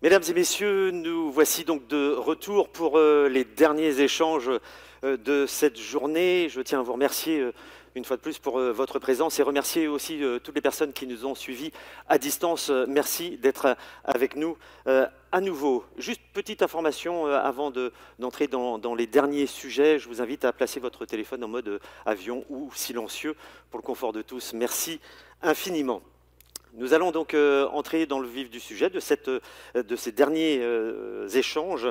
Mesdames et messieurs, nous voici donc de retour pour les derniers échanges de cette journée. Je tiens à vous remercier une fois de plus pour votre présence et remercier aussi toutes les personnes qui nous ont suivis à distance. Merci d'être avec nous à nouveau. Juste petite information avant d'entrer dans les derniers sujets. Je vous invite à placer votre téléphone en mode avion ou silencieux pour le confort de tous. Merci infiniment. Nous allons donc entrer dans le vif du sujet de ces derniers échanges,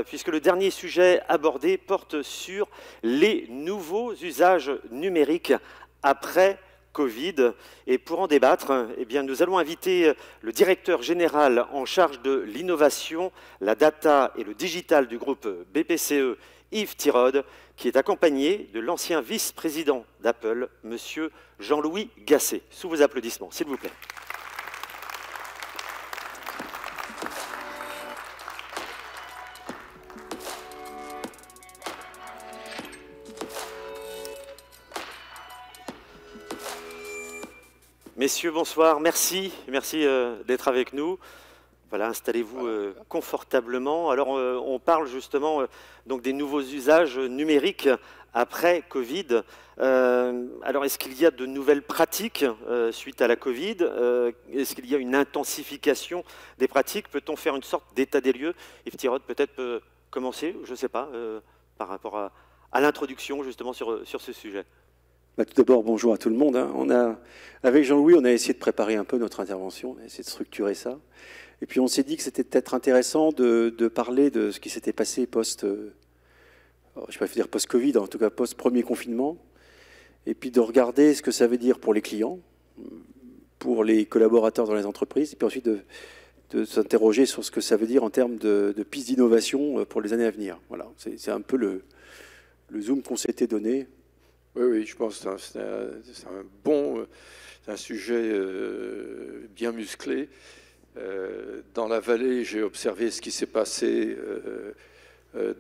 puisque le dernier sujet abordé porte sur les nouveaux usages numériques après Covid. Et pour en débattre, eh bien, nous allons inviter le directeur général en charge de l'innovation, la data et le digital du groupe BPCE, Yves Tirode, qui est accompagné de l'ancien vice-président d'Apple, monsieur Jean-Louis Gasset. Sous vos applaudissements, s'il vous plaît. Messieurs, bonsoir. Merci d'être avec nous. Voilà, installez-vous confortablement. Alors, on parle justement donc des nouveaux usages numériques après Covid. Alors, est-ce qu'il y a de nouvelles pratiques suite à la Covid? Est-ce qu'il y a une intensification des pratiques? Peut-on faire une sorte d'état des lieux? Yves Tirode peut-être peut commencer, je ne sais pas, par rapport à l'introduction justement sur ce sujet. Tout d'abord, bonjour à tout le monde. Avec Jean-Louis, on a essayé de préparer un peu notre intervention, on a essayé de structurer ça. Et puis on s'est dit que c'était peut-être intéressant de parler de ce qui s'était passé je ne vais pas dire post-Covid, en tout cas post-premier confinement, et puis de regarder ce que ça veut dire pour les clients, pour les collaborateurs dans les entreprises, et puis ensuite de s'interroger sur ce que ça veut dire en termes de pistes d'innovation pour les années à venir. Voilà, c'est un peu le zoom qu'on s'était donné. Oui, je pense que c'est un sujet bien musclé. Dans la vallée, j'ai observé ce qui s'est passé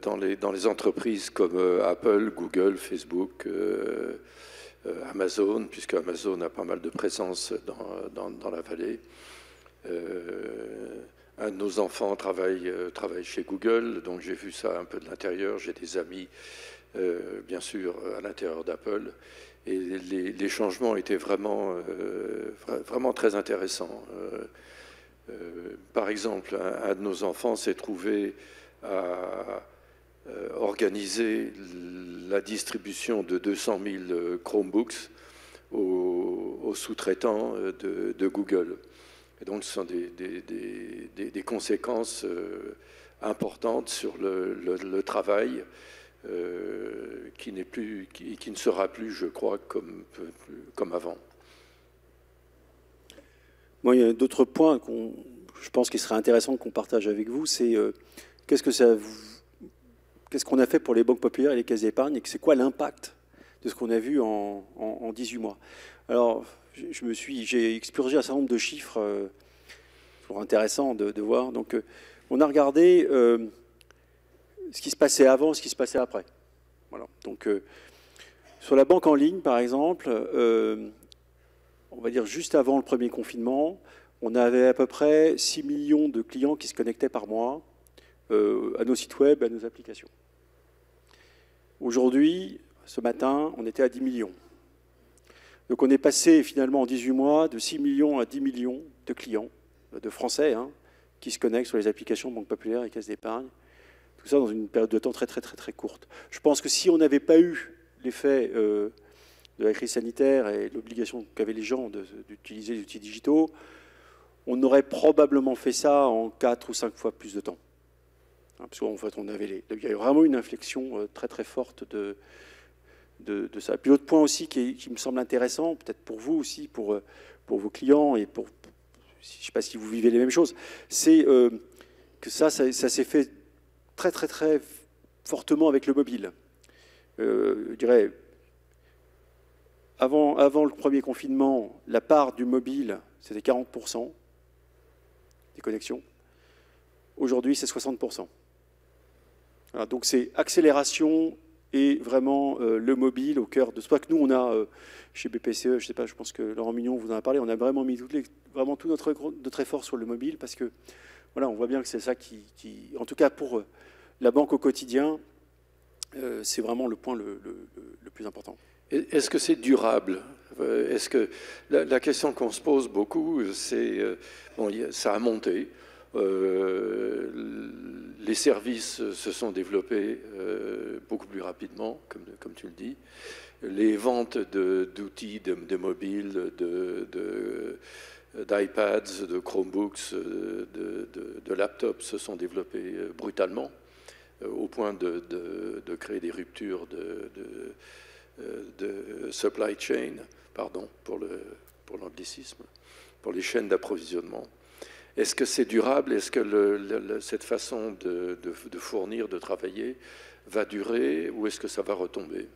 dans les entreprises comme Apple, Google, Facebook, Amazon, puisque Amazon a pas mal de présence dans la vallée. Un de nos enfants travaille chez Google, donc j'ai vu ça un peu de l'intérieur. J'ai des amis bien sûr à l'intérieur d'Apple, et les changements étaient vraiment très intéressants. Par exemple, un de nos enfants s'est trouvé à organiser la distribution de 200 000 Chromebooks aux sous-traitants de Google. Et donc ce sont des conséquences importantes sur le travail, qui ne sera plus, je crois, comme avant. Moi, il y a d'autres points je pense qu'il serait intéressant qu'on partage avec vous. C'est qu'est-ce qu'on a fait pour les banques populaires et les caisses d'épargne, et c'est quoi l'impact de ce qu'on a vu en 18 mois. Alors, j'ai expurgé un certain nombre de chiffres, toujours intéressant de voir. Donc, on a regardé ce qui se passait avant, ce qui se passait après. Voilà. Donc, sur la banque en ligne, par exemple, on va dire juste avant le premier confinement, on avait à peu près 6 millions de clients qui se connectaient par mois à nos sites web, à nos applications. Aujourd'hui, ce matin, on était à 10 millions. Donc on est passé finalement en 18 mois de 6 millions à 10 millions de clients, de Français, qui se connectent sur les applications Banque Populaire et Caisse d'Épargne. Tout ça dans une période de temps très courte. Je pense que si on n'avait pas eu l'effet de la crise sanitaire et l'obligation qu'avaient les gens d'utiliser les outils digitaux, on aurait probablement fait ça en 4 ou 5 fois plus de temps. Parce qu'en fait, il y avait vraiment une inflexion très forte de ça. Puis l'autre point aussi qui me semble intéressant, peut-être pour vous aussi, pour vos clients, et je ne sais pas si vous vivez les mêmes choses, c'est que ça s'est fait très fortement avec le mobile. Je dirais, avant le premier confinement, la part du mobile, c'était 40% des connexions. Aujourd'hui, c'est 60%. Voilà, donc c'est accélération et vraiment le mobile au cœur de ce que nous, on a chez BPCE, je ne sais pas, je pense que Laurent Mignon vous en a parlé, on a vraiment mis tout notre effort sur le mobile, parce que voilà, on voit bien que c'est ça en tout cas pour la banque au quotidien, c'est vraiment le point le plus important. Est-ce que c'est durable? Est-ce que la question qu'on se pose beaucoup, c'est bon, ça a monté. Les services se sont développés beaucoup plus rapidement, comme tu le dis. Les ventes d'outils, de mobiles, d'iPads, de Chromebooks, de laptops se sont développés brutalement, au point de créer des ruptures de supply chain, pardon pour l'anglicisme, pour les chaînes d'approvisionnement. Est-ce que c'est durable? Est-ce que cette façon de fournir, de travailler, va durer, ou est-ce que ça va retomber?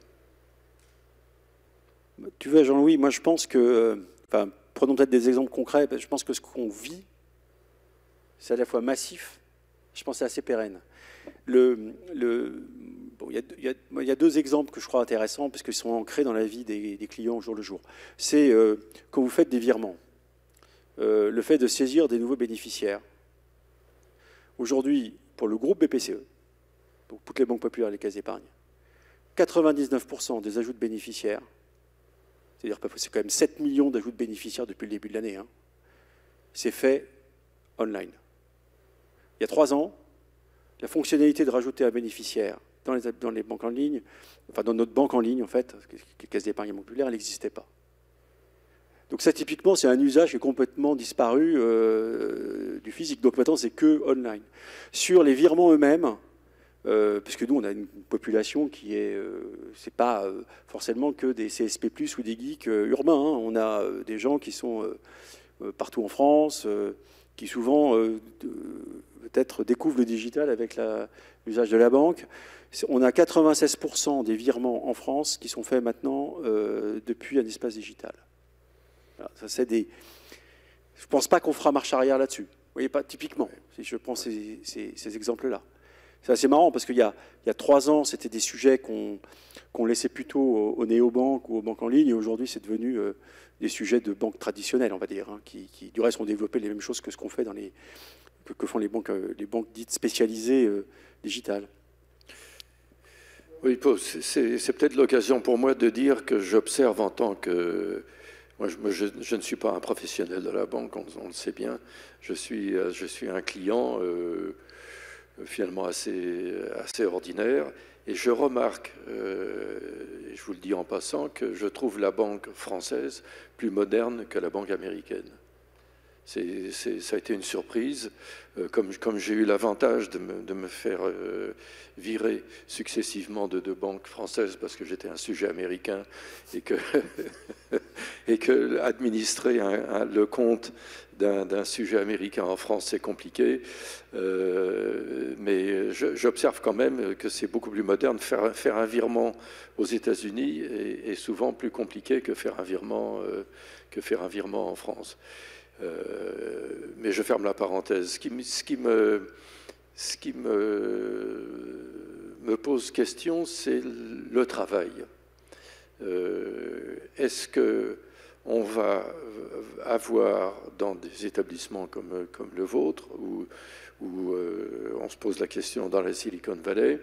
Tu vois, Jean-Louis, moi je pense que, enfin, prenons peut-être des exemples concrets, je pense que ce qu'on vit, c'est à la fois massif, je pense que c'est assez pérenne. Bon, il y a deux exemples que je crois intéressants, parce qu'ils sont ancrés dans la vie des clients au jour le jour. C'est quand vous faites des virements, le fait de saisir des nouveaux bénéficiaires. Aujourd'hui, pour le groupe BPCE, donc toutes les banques populaires et les caisses d'épargne, 99% des ajouts de bénéficiaires, c'est-à-dire que c'est quand même 7 millions d'ajouts de bénéficiaires depuis le début de l'année, hein, c'est fait online. Il y a 3 ans, la fonctionnalité de rajouter un bénéficiaire dans les banques en ligne, enfin dans notre banque en ligne, en fait, les caisses d'épargne populaire, elle n'existait pas. Donc ça, typiquement, c'est un usage qui est complètement disparu du physique. Donc maintenant, c'est que online. Sur les virements eux-mêmes, parce que nous, on a une population qui est... c'est pas forcément que des CSP+, ou des geeks urbains. Hein. On a des gens qui sont partout en France, qui souvent, peut-être, découvrent le digital avec l'usage de la banque. On a 96% des virements en France qui sont faits maintenant depuis un espace digital. Alors, ça, c'est des... Je ne pense pas qu'on fera marche arrière là-dessus. Vous voyez, pas typiquement, si je prends ces exemples-là. C'est assez marrant parce qu'il y a 3 ans, c'était des sujets qu'on laissait plutôt aux néobanques ou aux banques en ligne, et aujourd'hui, c'est devenu des sujets de banques traditionnelles, on va dire, hein, qui, du reste, ont développé les mêmes choses que ce qu'on fait que font les banques dites spécialisées digitales. Oui, c'est peut-être l'occasion pour moi de dire que j'observe en tant que... Moi, je ne suis pas un professionnel de la banque, on le sait bien. Je suis un client finalement assez ordinaire. Et je remarque, et je vous le dis en passant, que je trouve la banque française plus moderne que la banque américaine. Ça a été une surprise. Comme j'ai eu l'avantage de me faire virer successivement de 2 banques françaises parce que j'étais un sujet américain et que administrer le compte d'un sujet américain en France, c'est compliqué. Mais j'observe quand même que c'est beaucoup plus moderne. Faire un virement aux États-Unis est souvent plus compliqué que faire un virement en France. Mais je ferme la parenthèse. Ce qui me pose question, c'est le travail. Est-ce qu'on va avoir dans des établissements comme le vôtre, où on se pose la question dans la Silicon Valley,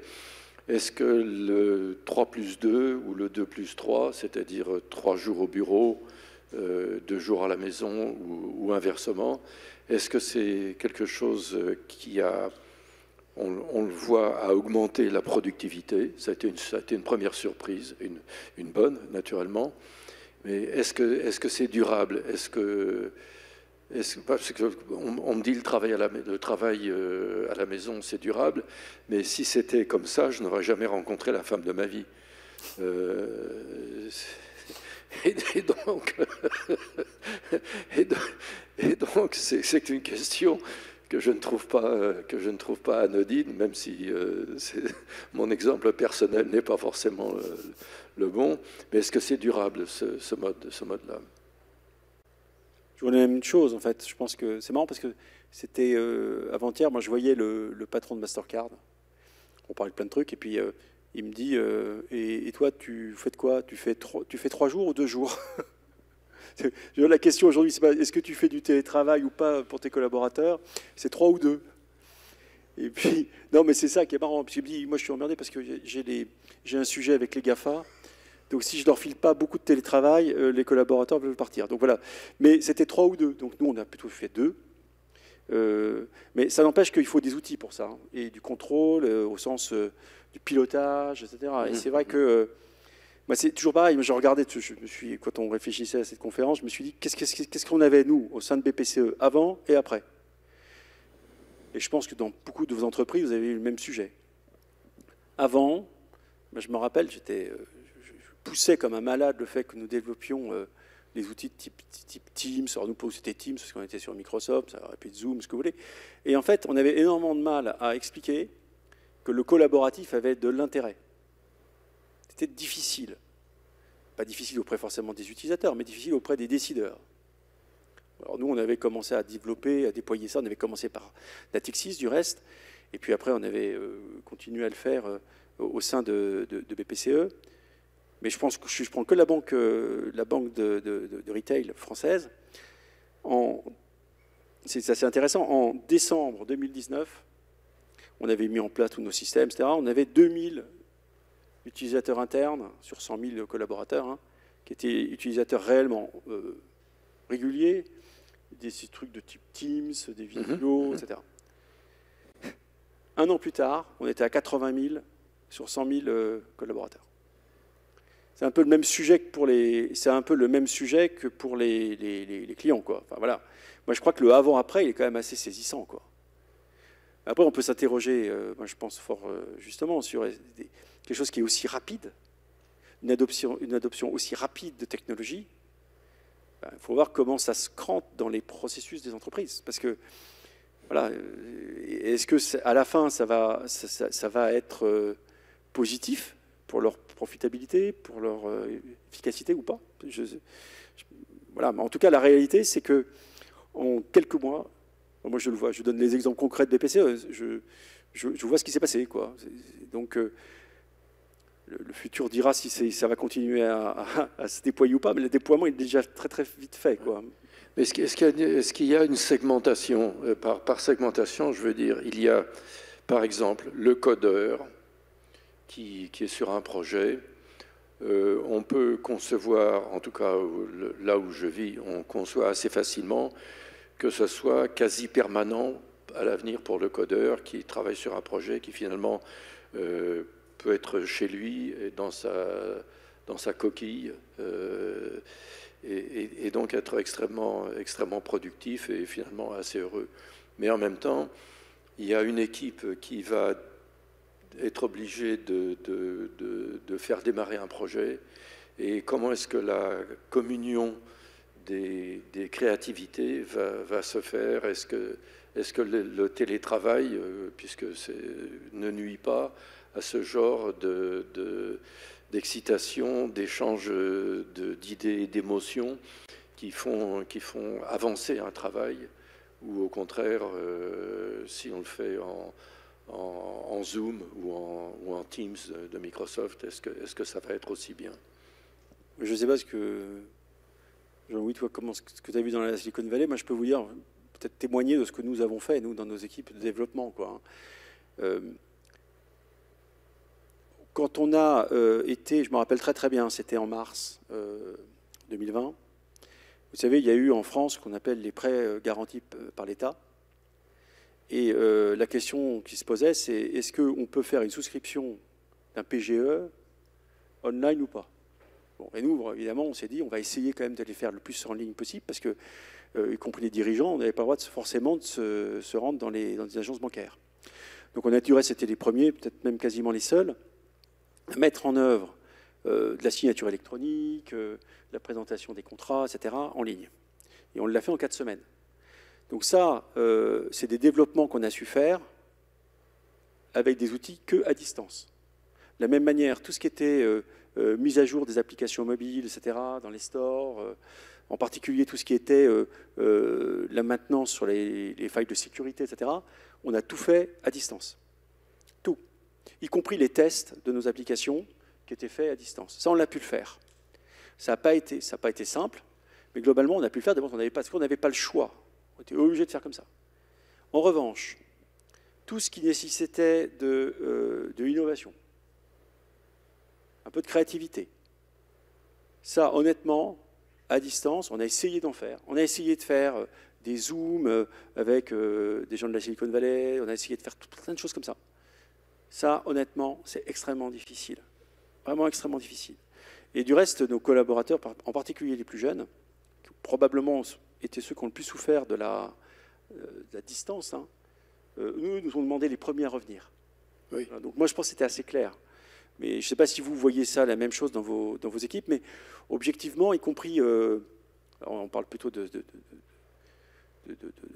est-ce que le 3+2 ou le 2+3, c'est-à-dire 3 jours au bureau, 2 jours à la maison ou inversement, est-ce que c'est quelque chose qui on le voit, a augmenté la productivité? Ça a été une première surprise, une bonne, naturellement. Mais est-ce que c'est durable? Parce qu'on me dit le travail à la maison, c'est durable, mais si c'était comme ça, je n'aurais jamais rencontré la femme de ma vie. Et donc, c'est une question que je ne trouve pas anodine, même si mon exemple personnel n'est pas forcément le bon. Mais est-ce que c'est durable, ce mode-là? Je voulais la même chose, en fait. Je pense que c'est marrant parce que c'était avant-hier, moi je voyais le patron de Mastercard. On parlait de plein de trucs, et puis il me dit et toi, tu fais de quoi? Tu fais 3 jours ou 2 jours? La question aujourd'hui, c'est pas est-ce que tu fais du télétravail ou pas pour tes collaborateurs, c'est 3 ou 2. Et puis, non, mais c'est ça qui est marrant. Parce que moi, je suis emmerdé parce que j'ai un sujet avec les GAFA. Donc, si je ne leur file pas beaucoup de télétravail, les collaborateurs veulent partir. Donc, voilà. Mais c'était 3 ou 2. Donc, nous, on a plutôt fait 2. Mais ça n'empêche qu'il faut des outils pour ça. Hein, et du contrôle, au sens du pilotage, etc. Et c'est vrai que moi, c'est toujours pareil. Je regardais, quand on réfléchissait à cette conférence, je me suis dit, qu'est-ce qu'on avait, nous, au sein de BPCE, avant et après? Et je pense que dans beaucoup de vos entreprises, vous avez eu le même sujet. Avant, je me rappelle, je poussais comme un malade le fait que nous développions des outils de type Teams. Alors nous, c'était Teams parce qu'on était sur Microsoft, ça aurait pu être Zoom, ce que vous voulez. Et en fait, on avait énormément de mal à expliquer que le collaboratif avait de l'intérêt. C'était difficile. Pas difficile auprès forcément des utilisateurs, mais difficile auprès des décideurs. Alors nous, on avait commencé à développer, à déployer ça. On avait commencé par Natixis, du reste. Et puis après, on avait continué à le faire au sein de BPCE. Mais je pense que je prends que la banque de retail française. C'est assez intéressant. En décembre 2019, on avait mis en place tous nos systèmes, etc. On avait 2000 utilisateurs internes sur 100 000 collaborateurs, hein, qui étaient utilisateurs réellement réguliers, des trucs de type Teams, des vidéos, etc. Un an plus tard, on était à 80 000 sur 100 000 collaborateurs. C'est un peu le même sujet que pour les clients, quoi. Enfin, voilà. Moi, je crois que le avant-après, il est quand même assez saisissant, quoi. Après, on peut s'interroger, moi, je pense fort justement sur quelque chose qui est aussi rapide, une adoption aussi rapide de technologie. Il faut voir comment ça se crante dans les processus des entreprises. Parce que, voilà, est-ce que à la fin, ça va être positif pour leur profitabilité, pour leur efficacité ou pas? Voilà. En tout cas, la réalité, c'est que en quelques mois, moi je le vois, je donne les exemples concrets de BPCE, je vois ce qui s'est passé, quoi. Donc, le futur dira si ça va continuer à se déployer ou pas, mais le déploiement est déjà très très vite fait, quoi. Mais est-ce qu'il y a une segmentation? Par segmentation, je veux dire, il y a par exemple le codeur qui est sur un projet. On peut concevoir, en tout cas là où je vis, on conçoit assez facilement que ce soit quasi permanent à l'avenir pour le codeur qui travaille sur un projet qui finalement peut être chez lui et dans sa coquille et donc être extrêmement productif et finalement assez heureux. Mais en même temps, il y a une équipe qui va être obligée de faire démarrer un projet et comment est-ce que la communion des créativités va se faire? Est-ce que le télétravail, puisque ne nuit pas à ce genre d'excitation, d'échange d'idées et d'émotions qui font avancer un travail, ou au contraire, si on le fait en Zoom ou en Teams de Microsoft, est-ce que ça va être aussi bien? Je ne sais pas ce que... Jean-Louis, toi, ce que tu as vu dans la Silicon Valley, moi je peux vous dire, peut-être témoigner de ce que nous avons fait, nous, dans nos équipes de développement, quoi. Quand on a été, je me rappelle très très bien, c'était en mars 2020, vous savez, il y a eu en France ce qu'on appelle les prêts garantis par l'État. Et la question qui se posait, c'est est-ce qu'on peut faire une souscription d'un PGE online ou pas? Bon, et nous, évidemment, on s'est dit, on va essayer quand même de les faire le plus en ligne possible, parce que, y compris les dirigeants, on n'avait pas le droit forcément de se rendre dans des agences bancaires. Donc on a duré, c'était les premiers, peut-être même quasiment les seuls, à mettre en œuvre de la signature électronique, la présentation des contrats, etc., en ligne. Et on l'a fait en 4 semaines. Donc ça, c'est des développements qu'on a su faire avec des outils qu'à distance. De la même manière, tout ce qui était mise à jour des applications mobiles, etc., dans les stores, en particulier tout ce qui était la maintenance sur les failles de sécurité, etc., on a tout fait à distance. Tout. Y compris les tests de nos applications qui étaient faits à distance. Ça, on l'a pu le faire. Ça n'a pas été simple, Mais globalement, on a pu le faire d'abord parce qu'on n'avait pas le choix. On était obligé de faire comme ça. En revanche, tout ce qui nécessitait de l'innovation, un peu de créativité, ça, honnêtement, à distance, on a essayé d'en faire. On a essayé de faire des zooms avec des gens de la Silicon Valley, on a essayé de faire plein de choses comme ça. Ça, honnêtement, c'est extrêmement difficile. Vraiment extrêmement difficile. Et du reste, nos collaborateurs, en particulier les plus jeunes, qui probablement étaient ceux qui ont le plus souffert de la distance, hein, nous ont demandé les premiers à revenir. Oui. Voilà, donc moi, je pense que c'était assez clair. Mais je ne sais pas si vous voyez ça, la même chose dans vos équipes, mais objectivement, y compris, on parle plutôt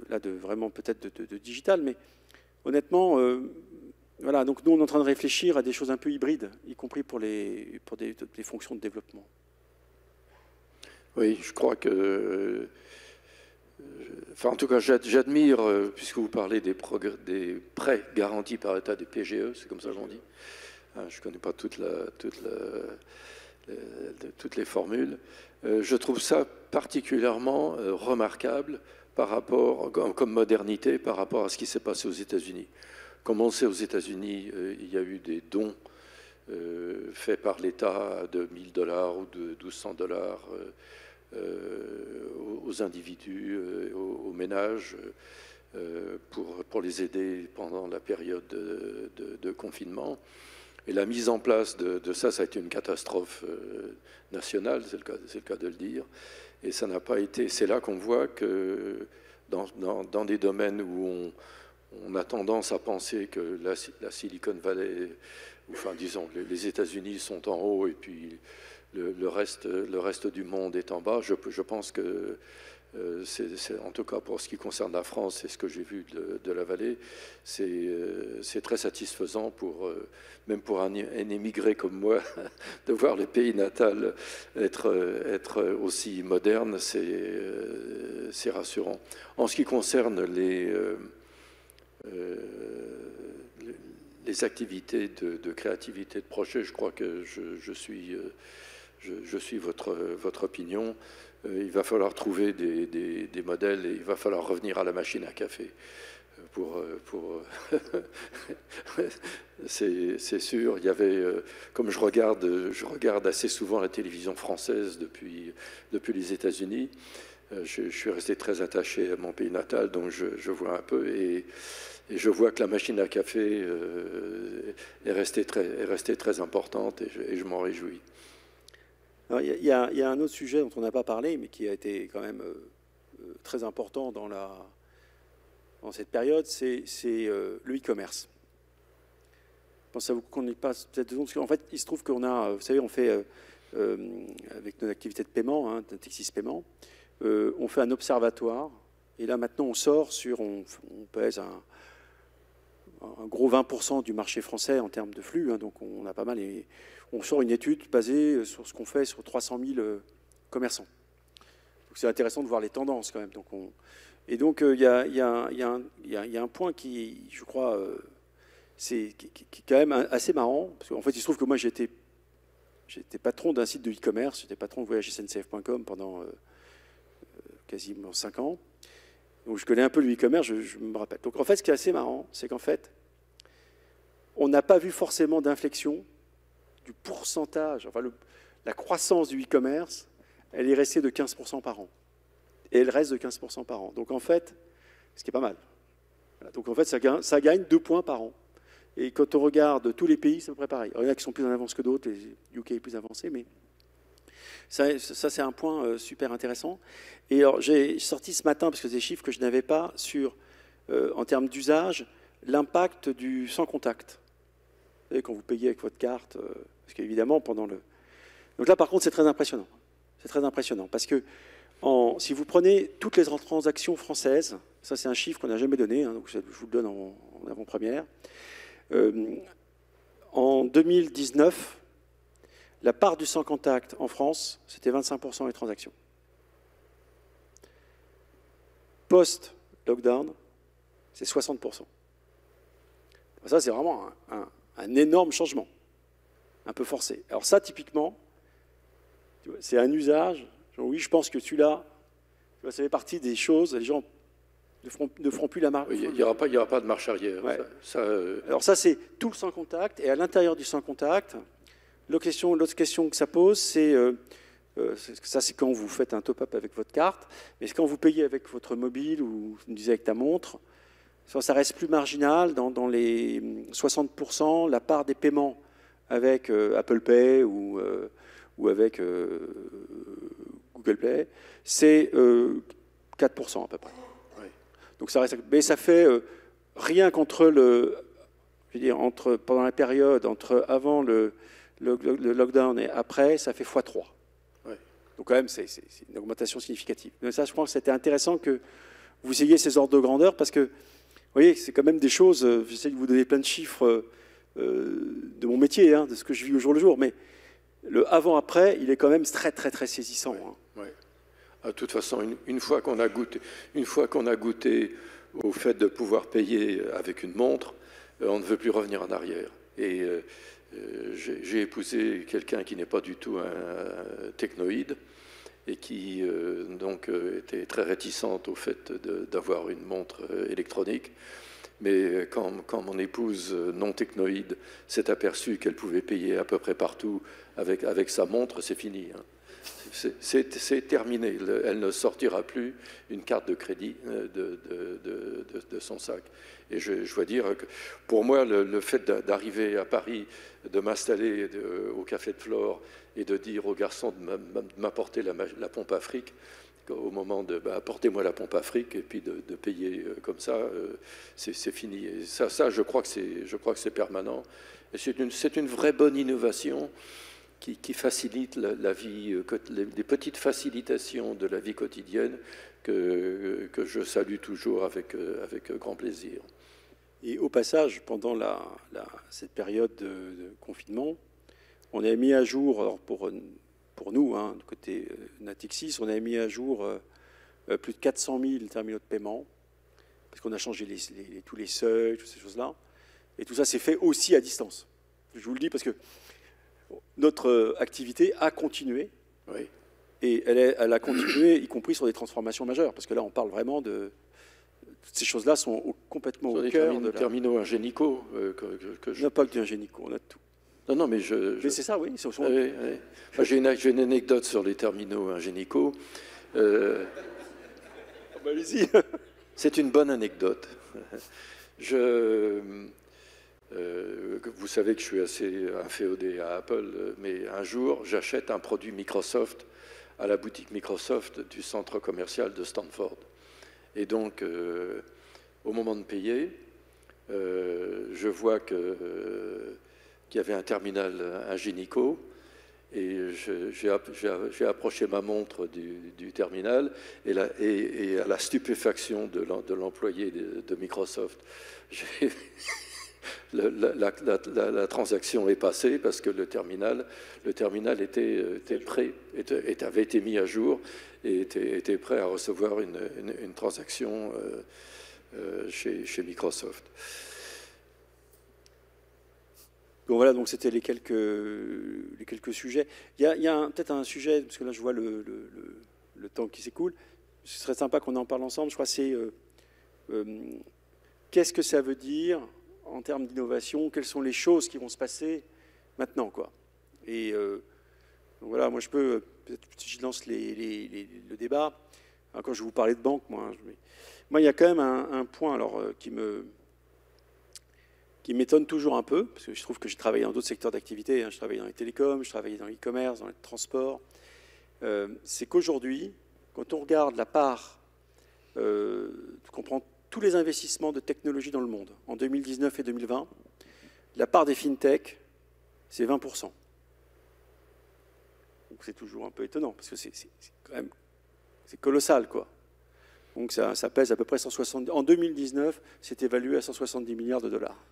là de vraiment peut-être de digital, mais honnêtement, voilà, donc nous on est en train de réfléchir à des choses un peu hybrides, y compris pour des fonctions de développement. Oui, je crois que, enfin en tout cas j'admire, puisque vous parlez des prêts garantis par l'État, des PGE, c'est comme ça qu'on dit. Je ne connais pas toutes les formules. Je trouve ça particulièrement remarquable par rapport, comme modernité par rapport à ce qui s'est passé aux États-Unis. Comme on le sait, aux États-Unis, il y a eu des dons faits par l'État de 1 000 $ ou de 1 200 $ aux individus, aux ménages, pour les aider pendant la période de confinement. Et la mise en place de ça, ça a été une catastrophe nationale, c'est le cas de le dire. Et ça n'a pas été. C'est là qu'on voit que dans des domaines où on a tendance à penser que la Silicon Valley, enfin disons, les États-Unis sont en haut et puis le reste du monde est en bas. Je pense que en tout cas pour ce qui concerne la France et ce que j'ai vu de la vallée, c'est très satisfaisant même pour un émigré comme moi de voir le pays natal être aussi moderne, c'est rassurant. En ce qui concerne les activités de créativité de projet, je crois que je suis votre opinion. Il va falloir trouver des modèles et il va falloir revenir à la machine à café. C'est sûr. Il y avait, comme je regarde assez souvent la télévision française depuis les États-Unis. Je suis resté très attaché à mon pays natal, donc je vois un peu et je vois que la machine à café est restée très importante et je m'en réjouis. Il y a un autre sujet dont on n'a pas parlé, mais qui a été quand même très important dans cette période, c'est le e-commerce. Je pense que ça vous connaît pas peut-être deux secondes, parce qu'en fait, il se trouve qu'on a, vous savez, on fait, avec nos activités de paiement, Natixis Paiement, on fait un observatoire, et là maintenant on pèse un gros 20% du marché français en termes de flux, hein, donc on a pas mal, et on sort une étude basée sur ce qu'on fait sur 300 000 commerçants. Donc c'est intéressant de voir les tendances quand même. Et donc il y a un point qui, je crois, qui est quand même assez marrant, parce qu'en fait il se trouve que moi j'étais patron d'un site de e-commerce, j'étais patron de voyagesncf.com pendant quasiment 5 ans. Donc je connais un peu le e-commerce, je me rappelle. Donc en fait, ce qui est assez marrant, c'est qu'en fait, on n'a pas vu forcément d'inflexion du pourcentage, enfin la croissance du e-commerce, elle est restée de 15% par an. Et elle reste de 15% par an. Donc en fait, ce qui est pas mal. Voilà. Donc en fait, ça gagne 2 points par an. Et quand on regarde tous les pays, c'est à peu près pareil. Alors, il y en a qui sont plus en avance que d'autres, les UK est plus avancé, mais ça c'est un point super intéressant. Et alors, j'ai sorti ce matin, parce que c'est des chiffres que je n'avais pas, sur, en termes d'usage, l'impact du sans contact. Vous savez, quand vous payez avec votre carte, parce qu'évidemment, pendant le... Donc là, par contre, c'est très impressionnant. C'est très impressionnant, parce que si vous prenez toutes les transactions françaises, ça c'est un chiffre qu'on n'a jamais donné, hein, donc je vous le donne en avant-première, en 2019, la part du sans contact en France, c'était 25% des transactions. Post-lockdown, c'est 60%. Ça, c'est vraiment un énorme changement, un peu forcé. Alors ça, typiquement, c'est un usage, oui, je pense que celui-là, Ça fait partie des choses, les gens ne feront plus la marche. Il n'y aura pas de marche arrière. Ouais. Alors ça, c'est tout le sans contact. Et à l'intérieur du sans contact, l'autre question que ça pose, c'est ça, c'est quand vous faites un top-up avec votre carte. Mais c'est quand vous payez avec votre mobile ou, vous me disiez, avec ta montre, ça reste plus marginal. Dans les 60%, la part des paiements avec Apple Pay ou avec Google Play, c'est 4% à peu près. Donc ça reste, mais ça fait rien qu'entre pendant la période entre avant le lockdown et après, ça fait x3. Ouais. Donc quand même, c'est une augmentation significative. Mais ça, je pense que c'était intéressant que vous ayez ces ordres de grandeur parce que, vous voyez, c'est quand même des choses. J'essaie de vous donner plein de chiffres de mon métier, de ce que je vis au jour le jour, mais le avant-après, il est quand même très très très saisissant. Ouais. Ouais. De toute façon, une fois qu'on a goûté au fait de pouvoir payer avec une montre, on ne veut plus revenir en arrière. Et j'ai épousé quelqu'un qui n'est pas du tout un technoïde et qui donc était très réticente au fait d'avoir une montre électronique. Mais quand mon épouse non technoïde s'est aperçue qu'elle pouvait payer à peu près partout avec sa montre, c'est fini. C'est terminé. Elle ne sortira plus une carte de crédit de son sac. Et je dois dire que pour moi, le fait d'arriver à Paris, de m'installer au Café de Flore et de dire aux garçons de m'apporter la pompe à fric, au moment de apportez-moi la pompe à fric et puis de payer comme ça, c'est fini. Et ça, je crois que c'est permanent. Et c'est une vraie bonne innovation qui facilite la vie, les petites facilitations de la vie quotidienne que je salue toujours avec grand plaisir. Et au passage, pendant cette période de confinement, on a mis à jour, alors pour nous, du côté Natixis, on a mis à jour plus de 400 000 terminaux de paiement, parce qu'on a changé tous les seuils, toutes ces choses-là. Et tout ça s'est fait aussi à distance. Je vous le dis parce que notre activité a continué, oui. Et elle a continué, y compris sur des transformations majeures, parce que là, on parle vraiment de... Ces choses-là sont complètement au cœur de terminaux ingénicaux. On n'a pas que d'ingénicaux, on a de tout. Non, mais Mais c'est ça, oui. Oui. Moi, j'ai une anecdote sur les terminaux ingénicaux. Allez-y. C'est une bonne anecdote. Vous savez que je suis assez inféodé à Apple, mais un jour, j'achète un produit Microsoft à la boutique Microsoft du centre commercial de Stanford. Et donc, au moment de payer, je vois qu'il y avait un terminal ingénico, et j'ai approché ma montre du terminal, et à la stupéfaction de l'employé de Microsoft, la transaction est passée parce que le terminal était prêt, avait été mis à jour et était prêt à recevoir une transaction chez Microsoft. Donc voilà, donc c'était les quelques sujets. Il y a peut-être un sujet, parce que là je vois le temps qui s'écoule. Ce serait sympa qu'on en parle ensemble. Je crois que c'est qu'est-ce que ça veut dire en termes d'innovation, quelles sont les choses qui vont se passer maintenant, quoi. Et donc voilà, moi je peux, peut-être si je lance le débat, alors, quand je vous parlais de banque, moi il y a quand même un point alors, qui m'étonne toujours un peu, parce que je trouve que j'ai travaillé dans d'autres secteurs d'activité, je travaillais dans les télécoms, je travaillais dans l'e-commerce, dans les transports, c'est qu'aujourd'hui, quand on regarde la part, qu'on prend tous les investissements de technologie dans le monde, en 2019 et 2020, la part des fintech, c'est 20%. Donc c'est toujours un peu étonnant, parce que c'est quand même colossal, quoi. Donc ça pèse à peu près 170... En 2019, c'est évalué à 170 milliards de dollars.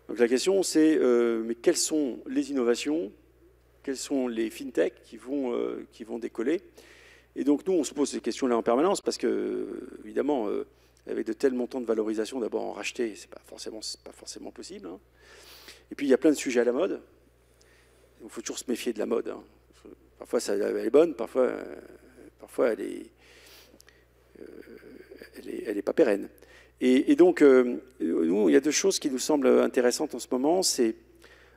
Donc la question, c'est mais quelles sont les innovations, quelles sont les fintech qui vont décoller? Et donc nous, on se pose ces questions-là en permanence parce que, évidemment, avec de tels montants de valorisation, d'abord en racheter, c'est pas forcément possible. Et puis il y a plein de sujets à la mode. Il faut toujours se méfier de la mode. Parfois, elle est bonne, parfois parfois, elle est pas pérenne. Et donc, nous, il y a deux choses qui nous semblent intéressantes en ce moment. C'est,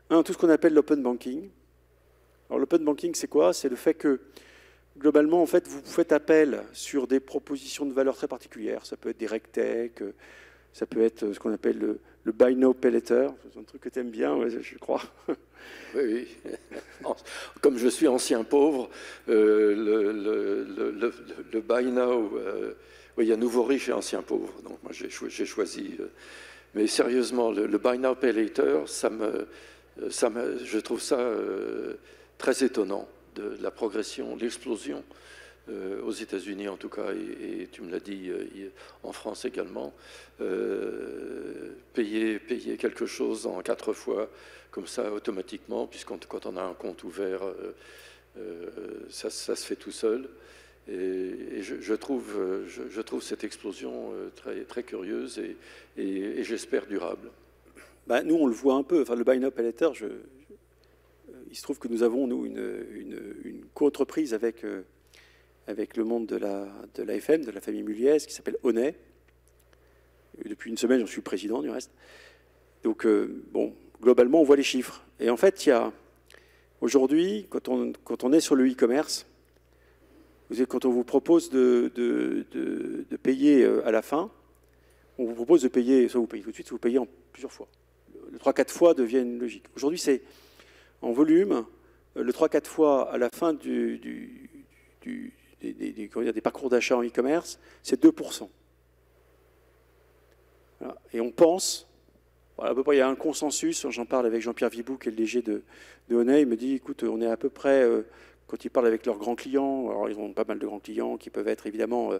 un, tout ce qu'on appelle l'open banking. Alors, l'open banking, c'est quoi? C'est le fait que, globalement, en fait, vous faites appel sur des propositions de valeur très particulières. Ça peut être des RegTech, ça peut être ce qu'on appelle le Buy Now, Pay Later. C'est un truc que tu aimes bien, ouais, je crois. Oui, oui. Comme je suis ancien pauvre, le Buy Now, oui, il y a nouveau riche et ancien pauvre. Donc moi, j'ai choisi. Mais sérieusement, le Buy Now, Pay Later, je trouve ça très étonnant, de la progression, l'explosion. Aux États-Unis en tout cas, et tu me l'as dit en France également, payer quelque chose en 4 fois comme ça automatiquement, puisque quand on a un compte ouvert, ça se fait tout seul. Et je trouve cette explosion très, très curieuse et j'espère durable. Bah, nous, on le voit un peu. Enfin, le Buy Now Pay Later, il se trouve que nous avons, nous, une co-entreprise avec le monde de l'AFM, de la famille Muliez, qui s'appelle Honnet. Depuis une semaine, j'en suis le président, du reste. Donc, bon, globalement, on voit les chiffres. Et en fait, il y a aujourd'hui, quand on est sur le e-commerce, quand on vous propose de payer à la fin, on vous propose de payer, soit vous payez tout de suite, soit vous payez en plusieurs fois. Le 3-4 fois devient une logique. Aujourd'hui, c'est en volume, le 3-4 fois à la fin des parcours d'achat en e-commerce, c'est 2%. Voilà. Et on pense, voilà, à peu près, il y a un consensus, j'en parle avec Jean-Pierre Vibou, qui est le DG de Honnet, il me dit, écoute, on est à peu près, quand ils parlent avec leurs grands clients, alors ils ont pas mal de grands clients qui peuvent être évidemment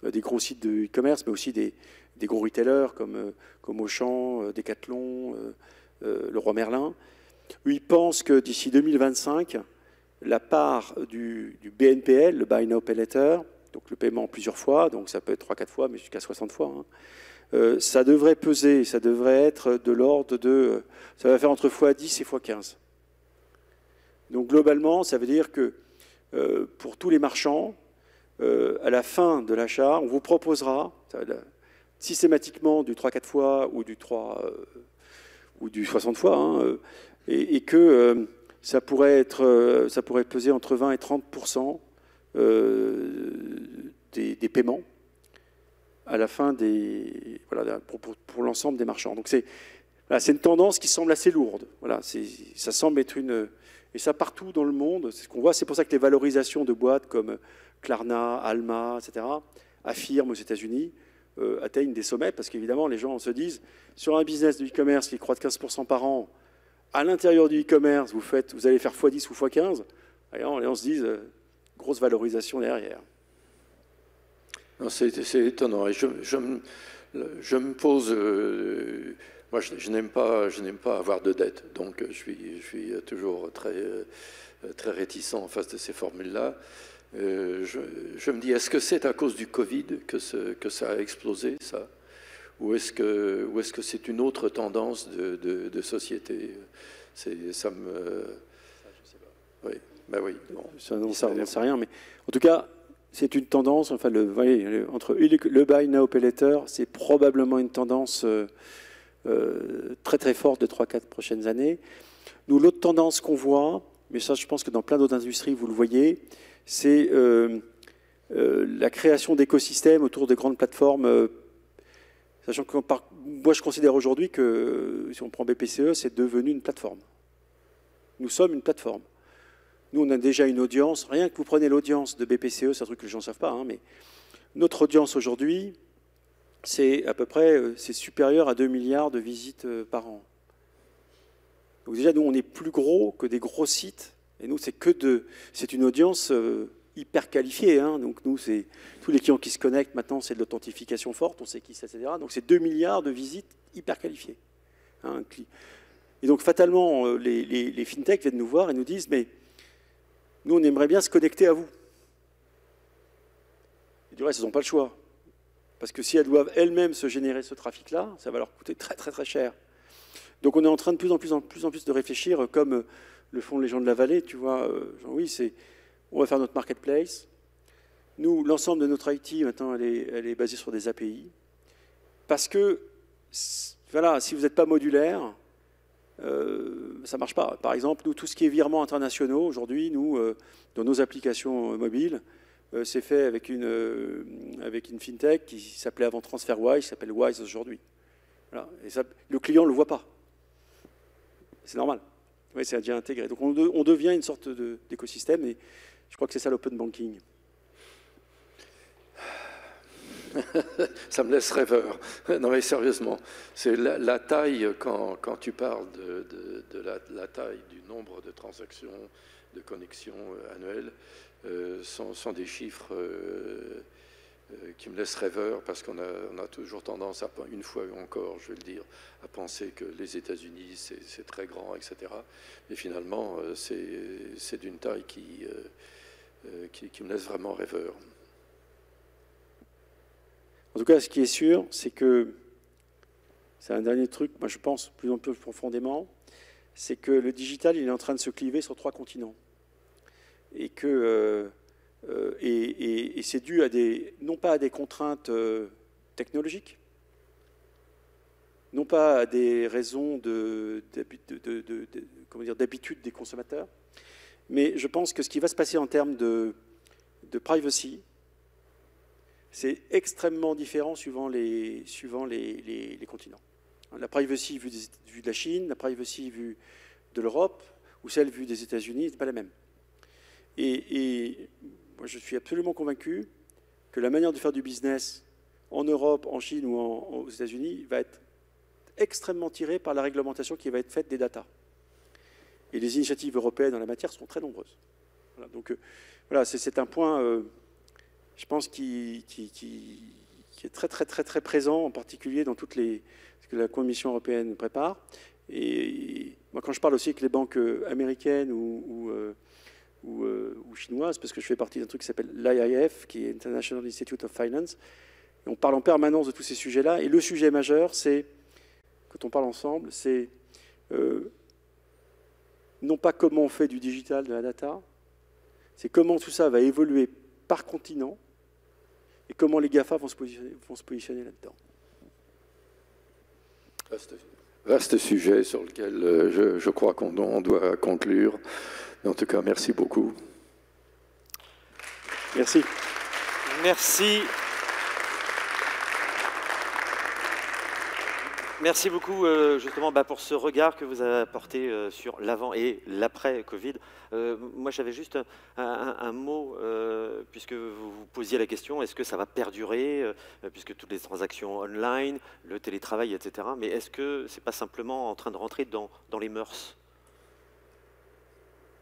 des gros sites de e-commerce, mais aussi des gros retailers comme Auchan, Decathlon, Leroy Merlin. Eux, ils pensent que d'ici 2025, la part du BNPL, le Buy Now Pay Later, donc le paiement en plusieurs fois, donc ça peut être 3-4 fois, mais jusqu'à 60 fois, hein, ça devrait peser, ça devrait être de l'ordre de... Ça va faire entre x10 et x15. Donc globalement, ça veut dire que pour tous les marchands, à la fin de l'achat, on vous proposera systématiquement du 3-4 fois ou du 60 fois, hein, et que ça pourrait peser entre 20 et 30% des paiements à la fin pour l'ensemble des marchands. Donc c'est une tendance qui semble assez lourde. Voilà, ça semble être et ça partout dans le monde, c'est ce qu'on voit. C'est pour ça que les valorisations de boîtes comme Klarna, Alma, etc., affirment aux États-Unis, atteignent des sommets, parce qu'évidemment, les gens se disent, sur un business de e-commerce qui croît de 15% par an, à l'intérieur du e-commerce, vous allez faire x10 ou x15, et on se dit, grosse valorisation derrière. C'est étonnant. Et je me pose... moi, je n'aime pas avoir de dette, donc je suis toujours très, très réticent en face de ces formules-là. Je me dis, est-ce que c'est à cause du Covid que ça a explosé, ça? Ou est-ce que c'est une autre tendance de société? Ça me... Ça, je sais pas. Oui, ben oui. Bon. Ça, on n'en sait rien, mais en tout cas, c'est une tendance. Enfin, entre le Buy Now Pay Later, c'est probablement une tendance très très forte de 3-4 prochaines années. Nous, l'autre tendance qu'on voit, mais ça, je pense que dans plein d'autres industries, vous le voyez, c'est la création d'écosystèmes autour de grandes plateformes. Sachant que moi, je considère aujourd'hui que, si on prend BPCE, c'est devenu une plateforme. Nous sommes une plateforme. Nous, on a déjà une audience. Rien que vous prenez l'audience de BPCE, c'est un truc que les gens ne savent pas, hein, mais notre audience aujourd'hui, c'est à peu près supérieur à 2 milliards de visites par an. Donc déjà, nous, on est plus gros que des gros sites. Et nous, c'est une audience hyper qualifiée. Hein. Donc nous, c'est tous les clients qui se connectent maintenant, c'est de l'authentification forte, on sait qui c'est, etc. Donc c'est 2 milliards de visites hyper qualifiées. Hein. Et donc fatalement, les fintechs viennent nous voir et nous disent, mais nous, on aimerait bien se connecter à vous. Et du reste, elles n'ont pas le choix. Parce que si elles doivent elles-mêmes se générer ce trafic-là, ça va leur coûter très très très cher. Donc on est en train de plus en plus de réfléchir, comme le font les gens de la vallée, tu vois, Jean-Louis, on va faire notre marketplace, Nous, l'ensemble de notre IT, maintenant, elle est basée sur des API. Parce que, voilà, si vous n'êtes pas modulaire, ça ne marche pas. Par exemple, nous, tout ce qui est virements internationaux, aujourd'hui, nous, dans nos applications mobiles, c'est fait avec une fintech qui s'appelait avant TransferWise, qui s'appelle Wise aujourd'hui. Voilà. Et ça, le client ne le voit pas. C'est normal. Oui, c'est déjà intégré. Donc on devient une sorte d'écosystème et je crois que c'est ça l'open banking. Ça me laisse rêveur. Non mais sérieusement, c'est la taille, quand tu parles de la taille du nombre de transactions, de connexions annuelles, sont des chiffres qui me laissent rêveur parce qu'on a toujours tendance, une fois encore, je vais le dire, à penser que les États-Unis, c'est très grand, etc. Mais finalement, c'est d'une taille qui me laisse vraiment rêveur. En tout cas, ce qui est sûr, c'est que, c'est un dernier truc, moi je pense plus en plus profondément, c'est que le digital, il est en train de se cliver sur 3 continents. Et que et c'est dû à non pas à des contraintes technologiques, non pas à des raisons d'habitude des consommateurs, mais je pense que ce qui va se passer en termes de privacy, c'est extrêmement différent suivant les continents. La privacy vue de la Chine, la privacy vue de l'Europe, ou celle vue des États-Unis, n'est pas la même. Et moi, je suis absolument convaincu que la manière de faire du business en Europe, en Chine ou aux États-Unis va être extrêmement tirée par la réglementation qui va être faite des data. Et les initiatives européennes en la matière sont très nombreuses. Voilà, donc voilà, c'est un point, je pense, qui est très, très, très, très présent, en particulier dans toutes ce que la Commission européenne prépare. Et moi, quand je parle aussi avec les banques américaines ou chinoises, parce que je fais partie d'un truc qui s'appelle l'IIF, qui est International Institute of Finance, et on parle en permanence de tous ces sujets-là. Et le sujet majeur, c'est, quand on parle ensemble, c'est non pas comment on fait du digital, de la data, c'est comment tout ça va évoluer par continent et comment les GAFA vont se positionner là-dedans. Vaste sujet sur lequel je crois qu'on doit conclure. Mais en tout cas, merci beaucoup. Merci. Merci. Merci beaucoup justement pour ce regard que vous avez apporté sur l'avant et l'après Covid. Moi, j'avais juste un mot, puisque vous vous posiez la question, est-ce que ça va perdurer, puisque toutes les transactions online, le télétravail, etc. Mais est-ce que c'est pas simplement en train de rentrer dans les mœurs?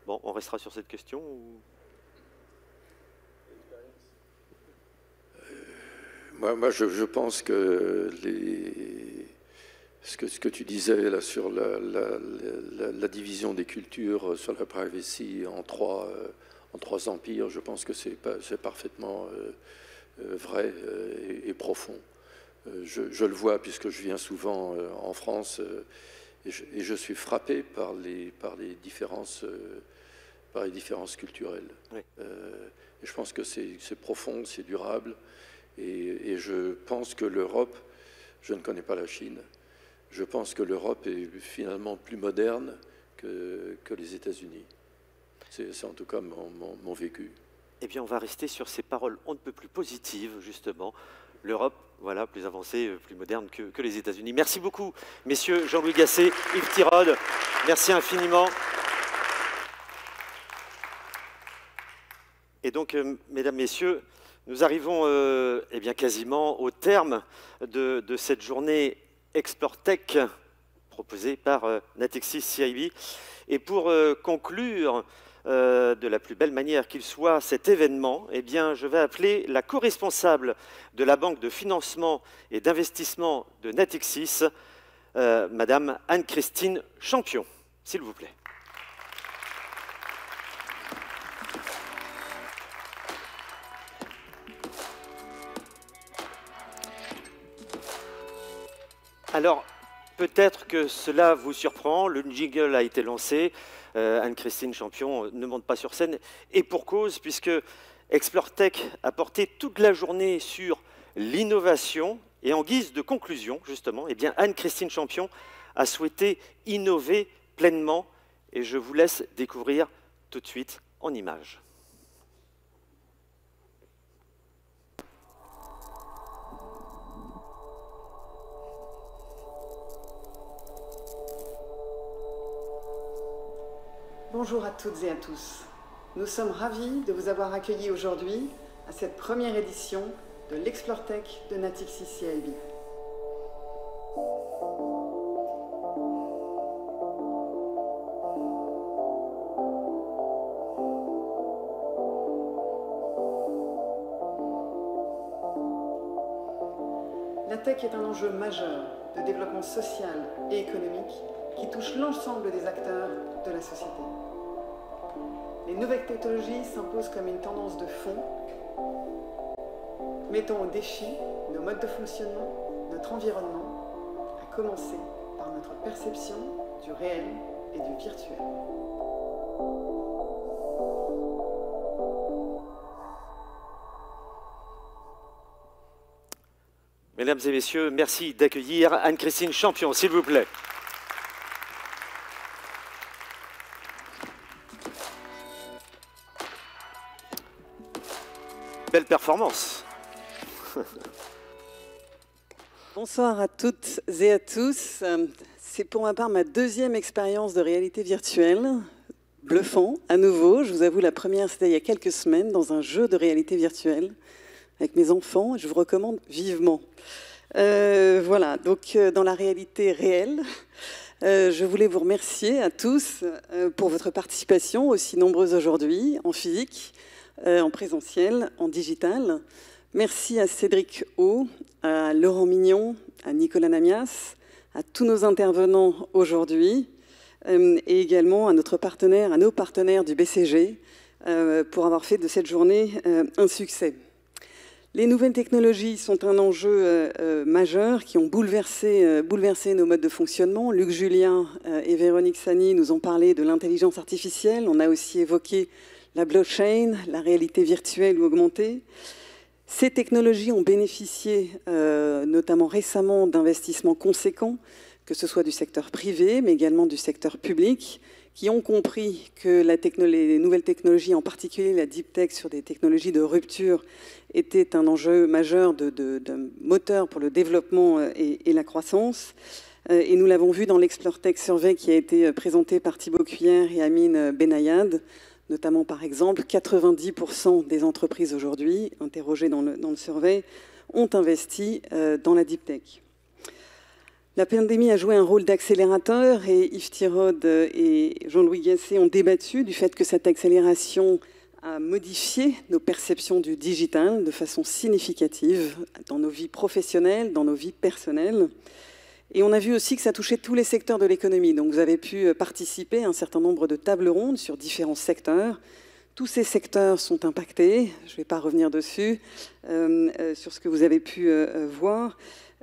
Bon, on restera sur cette question ou... Moi, je pense que ce que tu disais là sur la division des cultures, sur la privacy en trois empires, je pense que c'est parfaitement vrai et profond. Je le vois puisque je viens souvent en France et je suis frappé par les différences culturelles. Oui. Et je pense que c'est profond, c'est durable. Et je pense que l'Europe, je ne connais pas la Chine, je pense que l'Europe est finalement plus moderne que les États-Unis. C'est en tout cas mon vécu. Eh bien, on va rester sur ces paroles on ne peut plus positives, justement. L'Europe, voilà, plus avancée, plus moderne que les États-Unis. Merci beaucoup, messieurs Jean-Louis Gasset, Yves Tirode. Merci infiniment. Et donc, mesdames, messieurs, nous arrivons eh bien, quasiment au terme de cette journée Explore Tech proposée par Natixis CIB. Et pour conclure de la plus belle manière qu'il soit cet événement, eh bien, je vais appeler la co-responsable de la banque de financement et d'investissement de Natixis, Madame Anne-Christine Champion, s'il vous plaît. Alors, peut-être que cela vous surprend, le jingle a été lancé, Anne-Christine Champion ne monte pas sur scène, et pour cause, puisque Explore Tech a porté toute la journée sur l'innovation. Et en guise de conclusion, justement, eh bien Anne-Christine Champion a souhaité innover pleinement. Et je vous laisse découvrir tout de suite en images. Bonjour à toutes et à tous. Nous sommes ravis de vous avoir accueillis aujourd'hui à cette première édition de l'Explore Tech de Natixis CIB. La tech est un enjeu majeur de développement social et économique qui touche l'ensemble des acteurs de la société. Les nouvelles technologies s'imposent comme une tendance de fond, mettant au défi nos modes de fonctionnement, notre environnement, à commencer par notre perception du réel et du virtuel. Mesdames et messieurs, merci d'accueillir Anne-Christine Champion, s'il vous plaît. Belle performance. Bonsoir à toutes et à tous. C'est pour ma part ma deuxième expérience de réalité virtuelle. Bluffant, à nouveau. Je vous avoue, la première, c'était il y a quelques semaines, dans un jeu de réalité virtuelle avec mes enfants. Je vous recommande vivement. Voilà, donc dans la réalité réelle, je voulais vous remercier à tous pour votre participation, aussi nombreuse aujourd'hui, en physique, en présentiel, en digital. Merci à Cédric O, à Laurent Mignon, à Nicolas Namias, à tous nos intervenants aujourd'hui, et également à nos partenaires du BCG, pour avoir fait de cette journée un succès. Les nouvelles technologies sont un enjeu majeur qui ont bouleversé nos modes de fonctionnement. Luc Julien et Véronique Sani nous ont parlé de l'intelligence artificielle. On a aussi évoqué la blockchain, la réalité virtuelle ou augmentée. Ces technologies ont bénéficié, notamment récemment, d'investissements conséquents, que ce soit du secteur privé, mais également du secteur public, qui ont compris que les nouvelles technologies, en particulier la deep tech sur des technologies de rupture, était un enjeu majeur de moteur pour le développement et la croissance. Et nous l'avons vu dans l'Explore Tech Survey qui a été présenté par Thibaut Cuillère et Amine Benayad. Notamment, par exemple, 90% des entreprises aujourd'hui interrogées dans le survey ont investi dans la deep tech. La pandémie a joué un rôle d'accélérateur et Yves Thiraud et Jean-Louis Gasset ont débattu du fait que cette accélération a modifié nos perceptions du digital de façon significative dans nos vies professionnelles, dans nos vies personnelles. Et on a vu aussi que ça touchait tous les secteurs de l'économie. Donc vous avez pu participer à un certain nombre de tables rondes sur différents secteurs. Tous ces secteurs sont impactés. Je ne vais pas revenir dessus, sur ce que vous avez pu voir.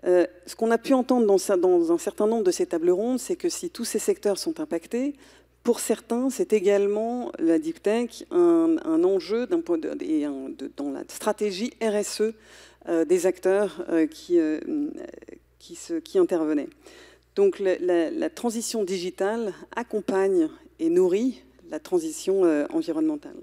Ce qu'on a pu entendre dans un certain nombre de ces tables rondes, c'est que si tous ces secteurs sont impactés, pour certains, c'est également la deep tech un enjeu dans la stratégie RSE des acteurs qui intervenaient. Donc la transition digitale accompagne et nourrit la transition environnementale.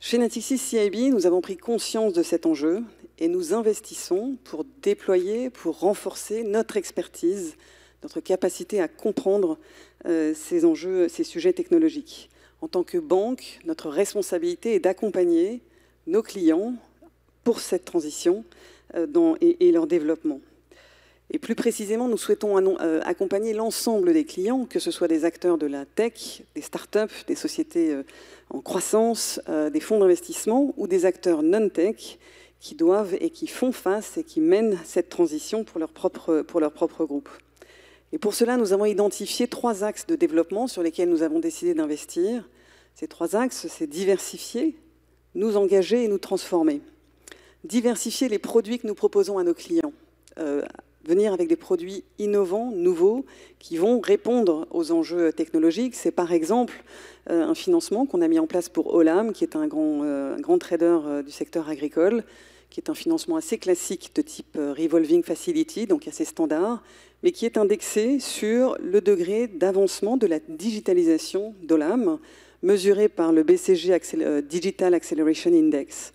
Chez Natixis CIB, nous avons pris conscience de cet enjeu et nous investissons pour déployer, pour renforcer notre expertise, notre capacité à comprendre ces enjeux, ces sujets technologiques. En tant que banque, notre responsabilité est d'accompagner nos clients pour cette transition et leur développement. Et plus précisément, nous souhaitons accompagner l'ensemble des clients, que ce soit des acteurs de la tech, des startups, des sociétés en croissance, des fonds d'investissement ou des acteurs non-tech qui doivent et qui font face et qui mènent cette transition pour leur propre groupe. Et pour cela, nous avons identifié 3 axes de développement sur lesquels nous avons décidé d'investir. Ces 3 axes, c'est diversifier, nous engager et nous transformer. Diversifier les produits que nous proposons à nos clients. venir avec des produits innovants, nouveaux, qui vont répondre aux enjeux technologiques. C'est par exemple un financement qu'on a mis en place pour Olam, qui est un grand trader du secteur agricole, qui est un financement assez classique de type Revolving Facility, donc assez standard, mais qui est indexé sur le degré d'avancement de la digitalisation d'Olam, mesuré par le BCG Digital Acceleration Index.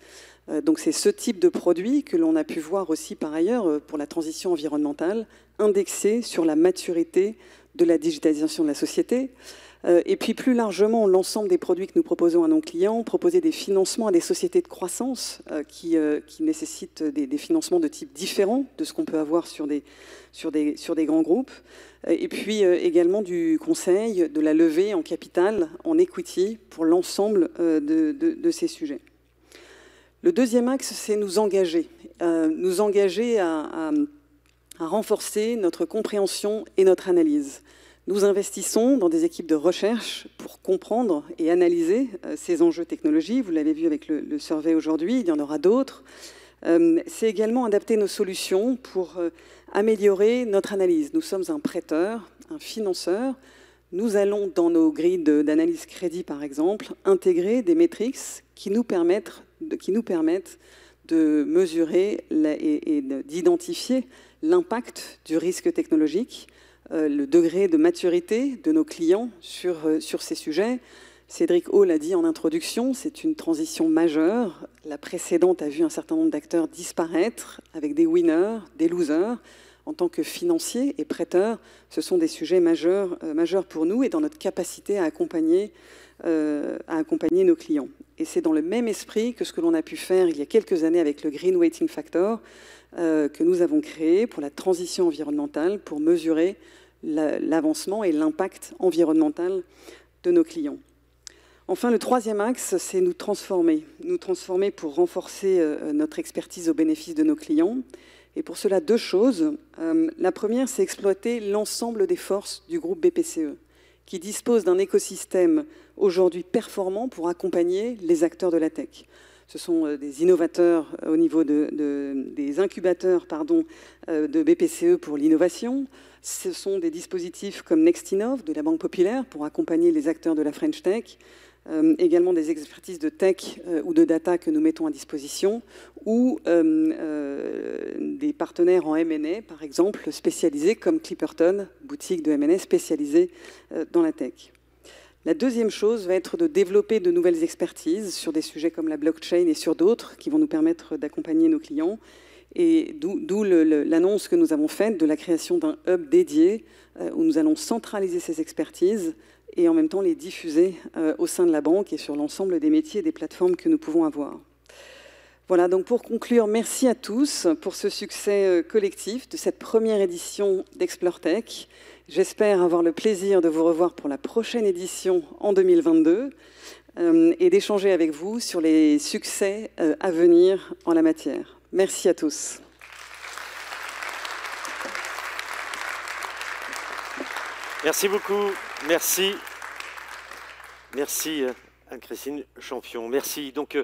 Donc c'est ce type de produit que l'on a pu voir aussi par ailleurs pour la transition environnementale, indexé sur la maturité de la digitalisation de la société. Et puis plus largement, l'ensemble des produits que nous proposons à nos clients, proposer des financements à des sociétés de croissance qui nécessitent des financements de type différent de ce qu'on peut avoir sur des grands groupes. Et puis également du conseil, de la levée en capital, en equity, pour l'ensemble de ces sujets. Le deuxième axe, c'est nous engager à renforcer notre compréhension et notre analyse. Nous investissons dans des équipes de recherche pour comprendre et analyser ces enjeux technologiques. Vous l'avez vu avec le survey aujourd'hui, il y en aura d'autres. C'est également adapter nos solutions pour améliorer notre analyse. Nous sommes un prêteur, un financeur. Nous allons, dans nos grilles d'analyse crédit, par exemple, intégrer des métriques qui nous permettent de mesurer et d'identifier l'impact du risque technologique, le degré de maturité de nos clients sur ces sujets. Cédric O l'a dit en introduction, c'est une transition majeure. La précédente a vu un certain nombre d'acteurs disparaître avec des winners, des losers. En tant que financier et prêteur, ce sont des sujets majeurs pour nous et dans notre capacité à accompagner nos clients. Et c'est dans le même esprit que ce que l'on a pu faire il y a quelques années avec le Green Weighting Factor que nous avons créé pour la transition environnementale, pour mesurer l'avancement et l'impact environnemental de nos clients. Enfin, le troisième axe, c'est nous transformer pour renforcer notre expertise au bénéfice de nos clients. Et pour cela, deux choses. La première, c'est exploiter l'ensemble des forces du groupe BPCE, qui dispose d'un écosystème aujourd'hui performant pour accompagner les acteurs de la tech. Ce sont des innovateurs au niveau des incubateurs de BPCE pour l'innovation. Ce sont des dispositifs comme Nextinov de la Banque Populaire pour accompagner les acteurs de la French Tech. Également des expertises de tech ou de data que nous mettons à disposition, ou des partenaires en M&A, par exemple, spécialisés comme Clipperton, boutique de M&A spécialisée dans la tech. La deuxième chose va être de développer de nouvelles expertises sur des sujets comme la blockchain et sur d'autres qui vont nous permettre d'accompagner nos clients. Et d'où l'annonce que nous avons faite de la création d'un hub dédié où nous allons centraliser ces expertises et en même temps les diffuser au sein de la banque et sur l'ensemble des métiers et des plateformes que nous pouvons avoir. Voilà, donc pour conclure, merci à tous pour ce succès collectif de cette première édition d'ExploreTech. J'espère avoir le plaisir de vous revoir pour la prochaine édition en 2022 et d'échanger avec vous sur les succès à venir en la matière. Merci à tous. Merci beaucoup. Merci. Merci Anne-Christine Champion. Merci. Donc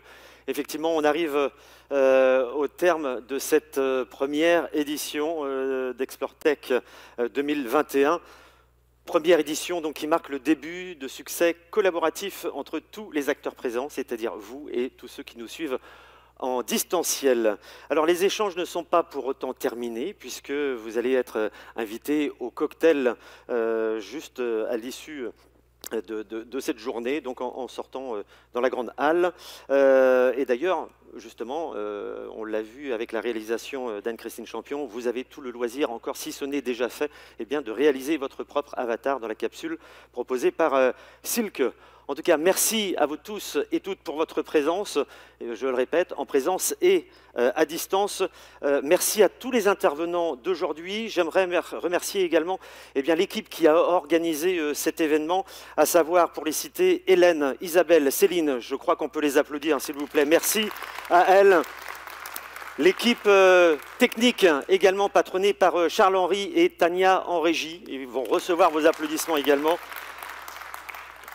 effectivement, on arrive au terme de cette première édition d'ExploreTech 2021. Première édition donc, qui marque le début de succès collaboratif entre tous les acteurs présents, c'est-à-dire vous et tous ceux qui nous suivent en distanciel. Alors les échanges ne sont pas pour autant terminés puisque vous allez être invités au cocktail juste à l'issue de cette journée, donc en sortant dans la grande halle. Et d'ailleurs, justement, on l'a vu avec la réalisation d'Anne-Christine Champion, vous avez tout le loisir, encore si ce n'est déjà fait, eh bien, de réaliser votre propre avatar dans la capsule proposée par Silke. En tout cas, merci à vous tous et toutes pour votre présence, je le répète, en présence et à distance. Merci à tous les intervenants d'aujourd'hui. J'aimerais remercier également l'équipe qui a organisé cet événement, à savoir, pour les citer, Hélène, Isabelle, Céline, je crois qu'on peut les applaudir, s'il vous plaît. Merci à elles. L'équipe technique, également patronnée par Charles-Henri et Tania en régie. Ils vont recevoir vos applaudissements également.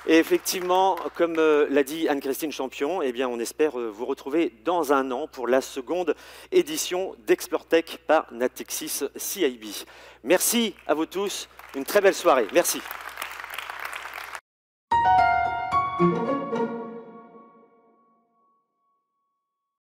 Et effectivement, comme l'a dit Anne-Christine Champion, eh bien, on espère vous retrouver dans un an pour la seconde édition d'ExploreTech par Natixis CIB. Merci à vous tous, une très belle soirée. Merci.